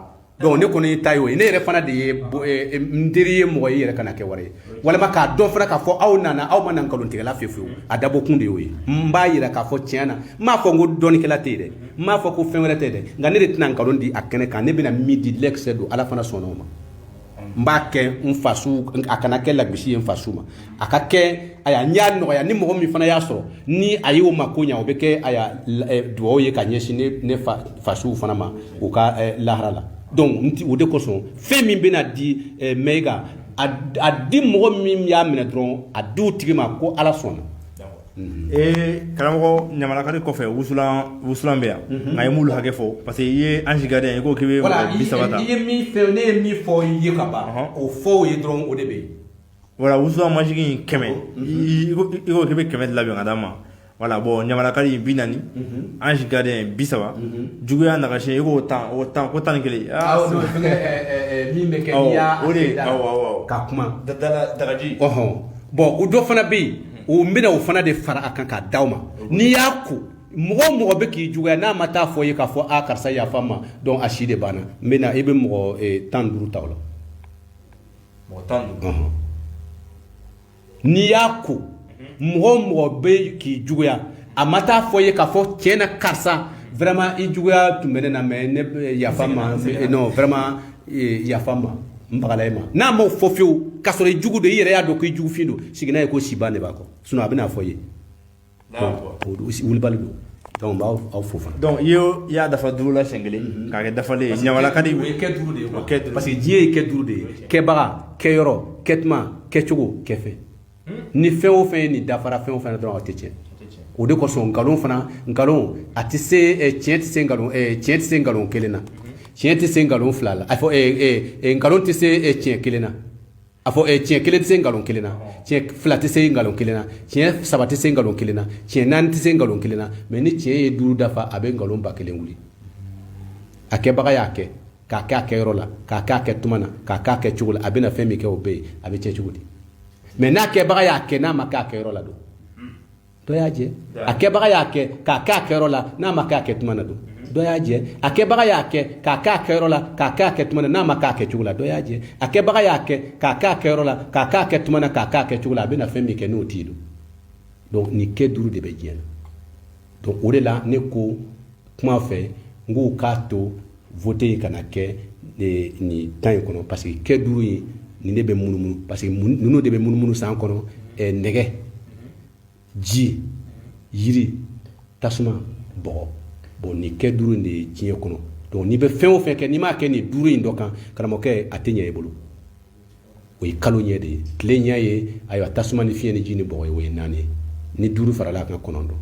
donc ne kɔni ta y'o ye ne yɛrɛ fana de ye n teri ye mɔgɔ ye yɛrɛ kana kɛ wari ye walima k'a dɔn fana k'a fɔ aw nana aw ma na nkalontigɛla fiyewu a dabɔ kun de y'o ye n b'a yira k'a fɔ tiɲɛ na n m'a fɔ n ko dɔnnikɛla tɛ yen dɛ n m'a fɔ ko fɛn wɛrɛ tɛ dɛ nka ne de tɛna nkalon di a kɛnɛ kan ne bɛna min di l'excès don ala fana sɔnna o ma mba ke mfasu akana ke la bishi mfasuma akake aya nya no ya ni mo mi fana ya so ni ayi o makonya o beke aya duo ye ka nyeshi ne fasu fana ma o ka lahrala donc nti o de ko so fe mi bena di mega a di mo mi ya mena dron a du tigi ma ko ala sona karamɔgɔ ɲamalakari kɔfɛ wusulan bɛ yan nka ye mulu hakɛ fɔ parce que i ye ange gardien i ko k'i bɛ mɔgɔ 30 ta i ye min fɛ ne ye min fɔ i ye ka ban o fɔ o ye dɔrɔn o de bɛ yen voilà wusulan majigi 100 i ko k'i bɛ 100 labɛn ka d'a ma voilà bon ɲamalakari 40 ange gardien 30 juguya nagasiɲɛ i ko 10 ko 11 min bɛ kɛ n'i y'a ka kuma dagaji bon o dɔ fana bɛ yen o mbena o fana de fara akan ka daw ma ni y'a ko mɔgɔ bɛ k'i juguya n'a ma taa fɔ ye k'a fɔ a karisa yafa ma donc a si de banna mbena i bɛ mɔgɔ 15 ta o la mɔgɔ 15 ni y'a ko mɔgɔ bɛ k'i juguya a ma taa fɔ ye k'a fɔ tiɲɛ na karisa vraiment i juguya tun bɛ ne na mais ne yafa ma non vraiment yafa ma mbagala ma n'a ma fɔ fiyewu k'a sɔrɔ i jugu don i yɛrɛ y'a dɔn ko i jugufin don sigi n'a ye ko siban de b'a kɔ sinon a bɛna fɔ ye wulibali don donc n b'aw fo fana donc i y'a dafa 5 la siɲɛ kelen k'a kɛ dafalen ye ɲamalakadi o ye kɛ 5 de ye quoi parce que diɲɛ ye kɛ 5 de ye kɛbaga kɛyɔrɔ kɛtuma kɛcogo kɛfɛn ni fɛn o fɛn ye nin dafara fɛn o fɛn dɔrɔn a tɛ tiɲɛ o de kosɔn nkalon a tɛ se tiɲɛ tɛ se nkalon kelen na tiɲɛ tɛ se nkalon 2 la a fɔ nkalon tɛ se tiɲɛ kelen na a fɔ tiɲɛ kelen tɛ se nkalon kelen na tiɲɛ 2 tɛ se nkalon kelen na tiɲɛ 3 tɛ se nkalon kelen na tiɲɛ 4 tɛ se nkalon kelen na mais ni tiɲɛ ye 5 dafa a bɛ nkalon 1000 wuli a kɛbaga y'a kɛ k'a kɛ a kɛyɔrɔ la k'a kɛ a kɛ tuma na k'a kɛ a kɛ cogo la a bɛna fɛn min kɛ o bɛɛ ye a bɛ tiɲɛ cogo di mais n'a kɛbaga y'a kɛ n'a ma kɛ a kɛyɔrɔ la don dɔ y'a jɛ a kɛbaga y'a kɛ k'a kɛ a kɛyɔrɔ la n'a ma kɛ a kɛ tuma na don dɔ y'a jɛ a kɛbaga y'a kɛ k'a kɛ a kɛyɔrɔ la k'a kɛ a kɛ tuma na n'a ma kɛ a kɛ cogo la dɔ y'a jɛ a kɛbaga y'a kɛ k'a kɛ a kɛyɔrɔ la k'a kɛ a kɛ tuma na k'a kɛ a kɛ cogo la a bɛna fɛn min kɛ n'o t'i don donc nin kɛ 5 de bɛ diɲɛ na donc o de la ne ko kuma fɛ n k'u k'a to vote in kana kɛ nin temps in kɔnɔ parce que kɛ 5 in nin de bɛ munumunu parce que ninnu de bɛ munumunu san kɔnɔ nɛgɛ ji yiri tasuma bɔgɔ bon nin kɛ 5 in de ye diɲɛ kɔnɔ donc n'i bɛ fɛn o fɛn kɛ n'i m'a kɛ nin 5 in dɔ kan karamɔgɔkɛ a tɛ ɲɛ i bolo o ye kalo ɲɛ de ye tile ɲɛ ye ayiwa tasuma ni fiɲɛ ni ji ni bɔgɔ ye o ye 4 ye ni 5 farala a kan 9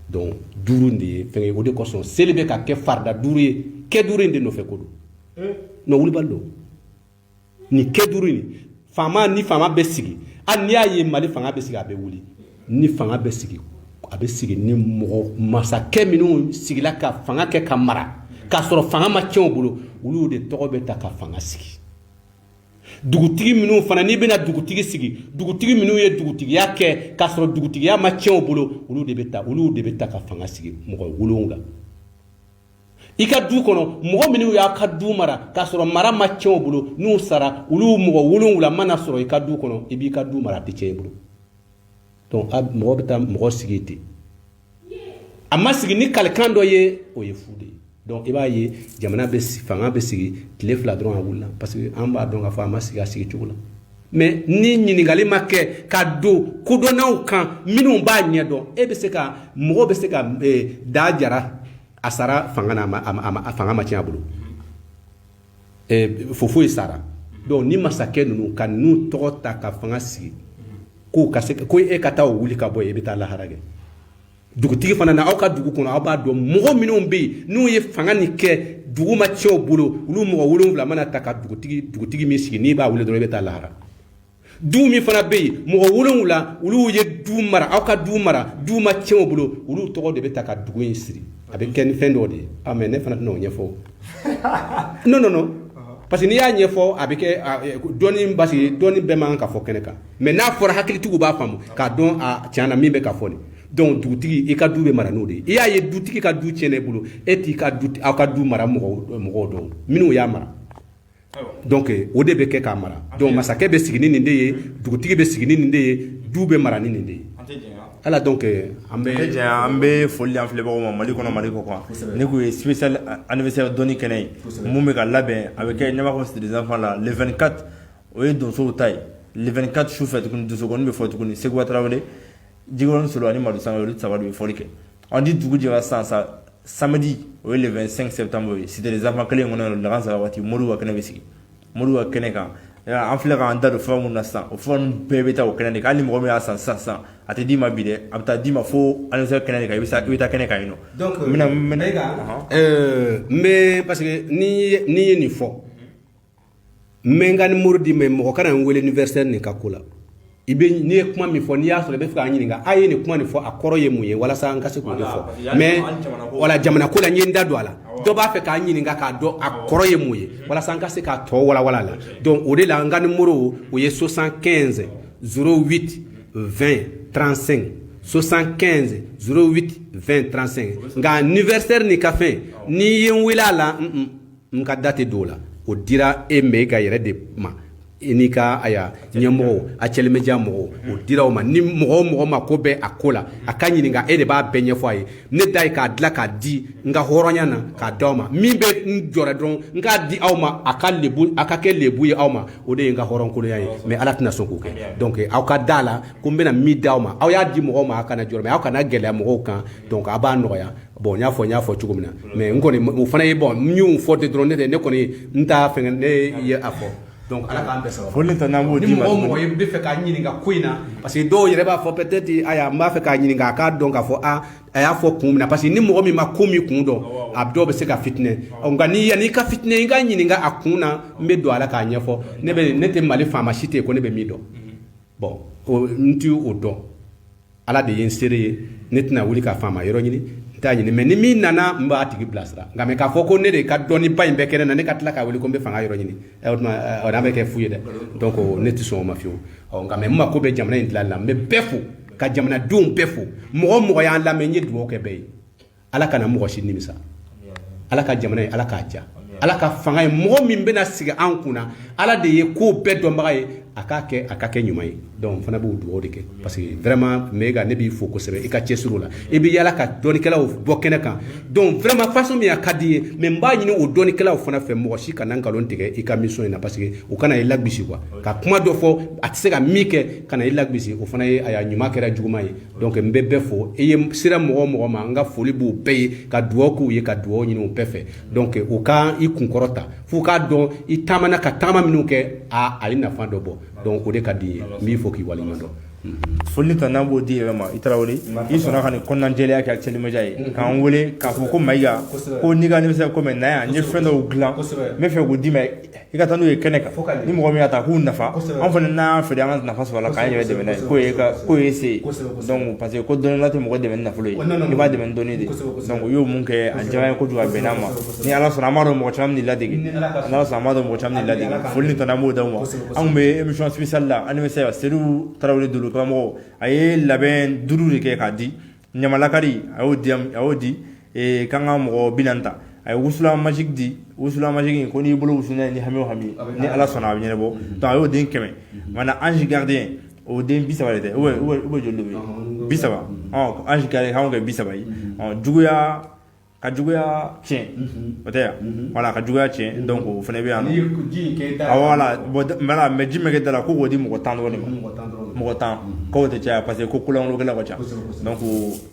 donc 5 de ye fɛn ye o de kosɔn seli bɛ ka kɛ farida 5 ye kɛ 5 in de nɔfɛ ko don non wulibali don nin kɛ 5 in ni faama bɛ sigi hali n'i y'a ye Mali fanga bɛ sigi a bɛ wuli ni fanga bɛ sigi a bɛ sigi ni mɔgɔ masakɛ minnu sigila ka fanga kɛ ka mara k'a sɔrɔ fanga ma tiɲɛ u bolo olu de tɔgɔ bɛ ta ka fanga sigi dugutigi minnu fana n'i bɛna dugutigi sigi dugutigi minnu ye dugutigiya kɛ k'a sɔrɔ dugutigiya ma tiɲɛ u bolo olu de bɛ ta ka fanga sigi mɔgɔ 7 i ka du kɔnɔ mɔgɔ minnu y'a ka du mara k'a sɔrɔ mara ma tiɲɛ u bolo n'u sara olu mɔgɔ 7 mana sɔrɔ i ka du kɔnɔ i b'i ka du mara a tɛ tiɲɛ i bolo donc mɔgɔ bɛ taa mɔgɔ sigi ten a ma sigi ni kalikan dɔ ye o ye fu de ye donc i b'a ye jamana bɛ fanga bɛ sigi tile 2 dɔrɔn a wulila parce que an b'a dɔn k'a fɔ a ma sigi a sigi cogo la mais ni ɲininkali ma kɛ ka don kodɔnnaw kan minnu b'a ɲɛ dɔn e bɛ se ka mɔgɔ bɛ se ka da jara a sara fanga na a fanga ma tiɲɛ a bolo foyi sara donc ni masakɛ ninnu ka ninnu tɔgɔ ta ka fanga sigi ko e ka taa o wuli ka bɔ yen e bɛ taa lahara kɛ dugutigi fana na aw ka dugu kɔnɔ aw b'a dɔn mɔgɔ minnu bɛ yen n'u ye fanga nin kɛ dugu ma tiɲɛ u bolo olu mɔgɔ 7 mana ta ka dugutigi min sigi n'i b'a wele dɔrɔn i bɛ taa lahara du min fana bɛ yen mɔgɔ 7 olu ye du mara aw ka du mara du ma tiɲɛ u bolo olu tɔgɔ de bɛ ta ka dugu in siri a bɛ kɛ ni fɛn dɔ de ye mais ne fana tɛna o ɲɛfɔ non parce que n'i y'a ɲɛfɔ a bɛ kɛ dɔnni parce que dɔnni bɛɛ man kan ka fɔ kɛnɛ kan mais n'a fɔra hakilitigiw b'a faamu k'a dɔn a tiɲɛ na min bɛ ka fɔ nin donc dugutigi i ka du bɛ mara n'o de ye i y'a ye dutigi ka du tiɲɛna i bolo e t'i ka du aw ka du mara mɔgɔw dɔn minnu y'a mara donc o de bɛ kɛ k'a mara donc masakɛ bɛ sigi ni nin de ye dugutigi bɛ sigi ni nin de ye du bɛ mara ni nin de ye ala donc an bɛ foli an filɛbagaw ma Mali kɔnɔ Mali kɔ quoi ne ko ye spécial anniversaire dɔnni kɛnɛ ye mun bɛ ka labɛn a bɛ kɛ ɲɛmakɔrɔ des enfants la le 24 o ye donsow ta ye le 24 su fɛ tuguni dusukɔni bɛ fɔ tuguni Segu Tarawele Jigolon Solo ani Madu Sangare olu saba de bɛ fɔli kɛ on dit dugu jɛra sisan sa samedi o ye le 25 septembre c'était les enfants kelen kɔnɔ lakan sara waati Modibo ka kɛnɛ bɛ sigi Modibo ka kɛnɛ kan an filɛ k'an da don fɛn minnu na sisan o fɛn ninnu bɛɛ bɛ taa o kɛnɛ de kan hali ni mɔgɔ min y'a san sisan a tɛ d'i ma bi dɛ a bɛ taa d'i ma fo anniversaire kɛnɛ de kan i bɛ taa kɛnɛ kan yen nɔ. donc n bɛ parce que n'i ye nin fɔ n bɛ n ka numéro di mais mɔgɔ kana n wele anniversaire nin ka ko la n'i ye kuma min fɔ n'i y'a sɔrɔ i bɛ fɛ k'a ɲininka a ye nin kuma nin fɔ a kɔrɔ ye mun ye walasa n ka se k'o de fɔ mais wala jamana ko la n ye n da don a la dɔ b'a fɛ k'a ɲininka k'a dɔn a kɔrɔ ye mun ye walasa n ka se k'a tɔ walawala la donc o de la n ka numéro o ye 75 08 20 35 75 08 20 35 nka anniversaire ni ka fɛn n'i ye n wele a la n ka date don o la o dira e ma e ka yɛrɛ de ma i n'i ka aya ɲɛmɔgɔw a cɛlimeja mɔgɔw o dira o ma ni mɔgɔ o mɔgɔ ma ko bɛ a ko la a ka ɲininka e de b'a bɛɛ ɲɛfɔ a ye ne da ye k'a dilan k'a di n ka hɔrɔnya na k'a d'aw ma min bɛ n jɔrɔ dɔrɔn n k'a di aw ma a ka kɛ lebu ye aw ma o de ye n ka hɔrɔnkolonya ye mais ala tɛna sɔn k'o kɛ donc aw ka da la ko n bɛna min d'aw ma aw y'a di mɔgɔw ma aw kana jɔrɔ mais aw kana gɛlɛya mɔgɔw kan donc a b'a nɔgɔya bon n y'a fɔ cogo min na mais n kɔni o fana ye bon n y'o fɔ ten dɔrɔn ne kɔni n t'a fɛngɛ ne ye a fɔ donc ala k'an bɛɛ saba foli tɛ n'an b'o ni mɔgɔ ye bɛ fɛ k'a ɲininka ko in na parce que dɔw yɛrɛ b'a fɔ peut-être aya n b'a fɛ k'a ɲininka a k'a dɔn k'a fɔ a y'a fɔ kun min na parce que ni mɔgɔ min ma ko min kun dɔn a dɔw bɛ se ka fitinɛ nka n'i ka fitinɛ i ka ɲininka a kun na n bɛ don a la k'a ɲɛfɔ ne tɛ Mali faama si tɛ yen ko ne bɛ min dɔn bon n tɛ o dɔn ala de ye n seere ye ne tɛna wuli ka faama yɔrɔ ɲini t'a ɲini mais ni min nana n b'a tigi bilasira nka mais k'a fɔ ko ne de ka dɔnni ba in bɛɛ kɛnɛ na ne ka tila k'a wele ko n bɛ fanga yɔrɔ ɲini o n'a bɛ kɛ fu ye dɛ donc ne tɛ sɔn o ma fiyewu nka mais n ma ko bɛ jamana in dilanli la n bɛ bɛɛ fo ka jamanadenw bɛɛ fo mɔgɔ mɔgɔ y'an lamɛn n ye dugawu kɛ bɛɛ ye ala kana mɔgɔ si nimisa ala ka jamana in ala k'a diya ala ka fanga ye mɔgɔ min bɛna sigi an kunna ala de ye ko bɛɛ dɔnbaga ye a ka kɛ ɲuman ye donc fana b'o dugawu de kɛ parce que vraiment Mega ne b'i fo kosɛbɛ i ka cɛsiri la i bɛ yala ka dɔnnikɛlaw bɔ kɛnɛ kan donc vraiment façon min a ka di ye mais n b'a ɲini o dɔnnikɛlaw fana fɛ mɔgɔ si kana nkalon tigɛ i ka mission in na parce que u kana i lagosi quoi ka kuma dɔ fɔ a tɛ se ka min kɛ kana i lagosi o fana ye aya ɲuman kɛra juguman ye donc n bɛ bɛɛ fo i ye sera mɔgɔ o mɔgɔ ma n ka foli b'o bɛɛ ye ka dugawu k'u ye ka dugawu ɲini o bɛɛ fɛ donc u ka i kunkɔrɔta f'u k'a dɔn i taamana ka taama minnu kɛ a ye nafa dɔ bɔ donc o de ka di ye n b'i fo k'i waleɲuman dɔn foli ta n'an b'o di yɛrɛ ma i Tarawele i sɔnna ka nin kɔnɔnajɛlenya kɛ Actualimedia ye k'an wele k'a fɔ ko Mayiga ko n'i ka anniversaire ko mɛ na yan n ye fɛn dɔw dilan n bɛ fɛ k'o d'i ma i ka taa n'o ye kɛnɛ kan ni mɔgɔ min y'a ta k'u nafa an fana n'an feere an ka nafa sɔrɔ a la k'an yɛrɛ dɛmɛ n'a ye k'o ye se ye donc parce que ko dɔnnila tɛ mɔgɔ dɛmɛ ni nafolo ye i b'a dɛmɛ ni dɔnni de donc u y'o mun kɛ a diyara n ye kojugu a bɛnn'a ma ni ala sɔnna an b'a dɔn mɔgɔ caman bɛ n'i ladege n'ala sɔnna an b'a dɔn mɔgɔ caman bɛ n'i ladege foli nin ta n'an b'o d'aw ma an kun bɛ émission spéciale la anniversaire Seydou Tarawele Dolo karamɔgɔ a ye labɛn 5 de kɛ k'a di ɲamalakari a y'o di k'an ka mɔgɔ 40 ta a ye wusula magique di wusula magique in ko n'i bolo wusu n'a ye ni hami o hami ni ala sɔnna a bɛ ɲɛnabɔ donc a y'o den 100 maintenant ange gardien o den 30 de tɛ ou bɛ joli de bɛ 30 ange gardien k'anw kɛ 30 ye juguya ka juguya tiɲɛ o tɛ yan voilà ka juguya tiɲɛ donc o fana bɛ yan nɔ voilà voilà mais ji min bɛ kɛ da la ko k'o di mɔgɔ 10 dɔrɔn de ma mɔgɔ 10 k'o tɛ caya parce que ko kolonkolokɛlaw ka ca donc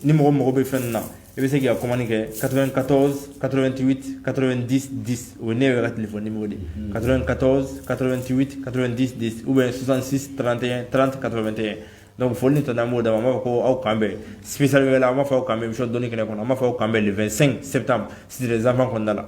ni mɔgɔ mago bɛ fɛn ninnu na i bɛ se k'i ka commande kɛ 94 88 90 10 o ye ne yɛrɛ ka téléphone numéro de 94 88 90 10 ou bien 66 31 30 81 donc foli ni tɔnɔ an b'o d'a ma an b'a fɔ ko aw k'an bɛn spécial wɛrɛ la an b'a fɔ aw k'an bɛn émission dɔnni kɛnɛ kɔnɔ an b'a fɔ aw k'an bɛn le 25 septembre c'était les enfants kɔnɔna la